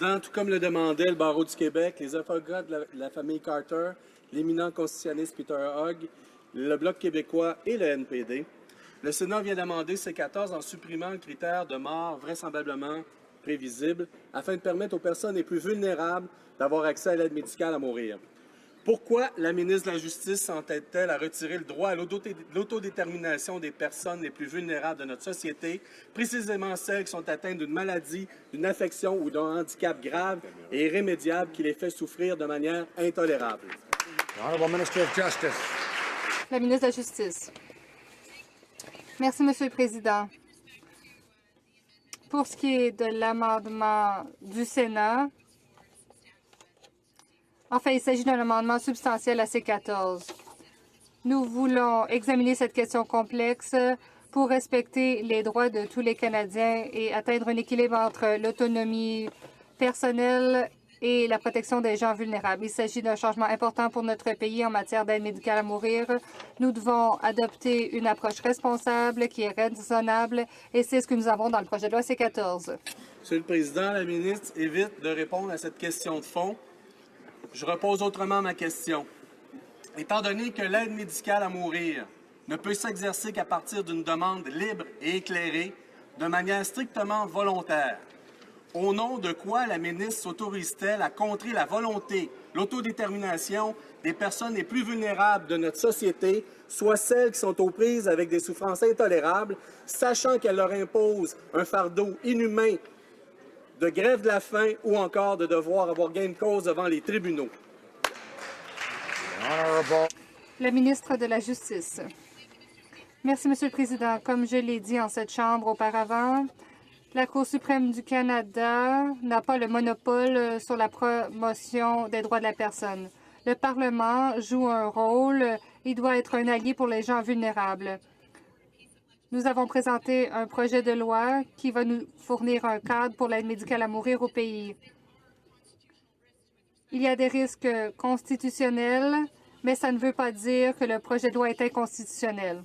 Président, tout comme le demandait le Barreau du Québec, les avocats de la famille Carter, l'éminent constitutionnaliste Peter Hogg, le Bloc québécois et le NPD, le Sénat vient d'amender C14 en supprimant le critère de mort vraisemblablement prévisible afin de permettre aux personnes les plus vulnérables d'avoir accès à l'aide médicale à mourir. Pourquoi la ministre de la Justice s'entête-t-elle à retirer le droit à l'autodétermination des personnes les plus vulnérables de notre société, précisément celles qui sont atteintes d'une maladie, d'une affection ou d'un handicap grave et irrémédiable qui les fait souffrir de manière intolérable? La ministre de la Justice. Merci, Monsieur le Président. Pour ce qui est de l'amendement du Sénat, il s'agit d'un amendement substantiel à C14. Nous voulons examiner cette question complexe pour respecter les droits de tous les Canadiens et atteindre un équilibre entre l'autonomie personnelle et la protection des gens vulnérables. Il s'agit d'un changement important pour notre pays en matière d'aide médicale à mourir. Nous devons adopter une approche responsable qui est raisonnable et c'est ce que nous avons dans le projet de loi C14. Monsieur le Président, la ministre évite de répondre à cette question de fond. Je repose autrement ma question. Étant donné que l'aide médicale à mourir ne peut s'exercer qu'à partir d'une demande libre et éclairée, de manière strictement volontaire, au nom de quoi la ministre s'autorise-t-elle à contrer la volonté, l'autodétermination des personnes les plus vulnérables de notre société, soit celles qui sont aux prises avec des souffrances intolérables, sachant qu'elle leur impose un fardeau inhumain de grève de la faim ou encore de devoir avoir gain de cause devant les tribunaux? La ministre de la Justice. Merci, Monsieur le Président. Comme je l'ai dit en cette Chambre auparavant, la Cour suprême du Canada n'a pas le monopole sur la promotion des droits de la personne. Le Parlement joue un rôle. Il doit être un allié pour les gens vulnérables. Nous avons présenté un projet de loi qui va nous fournir un cadre pour l'aide médicale à mourir au pays. Il y a des risques constitutionnels, mais ça ne veut pas dire que le projet de loi est inconstitutionnel.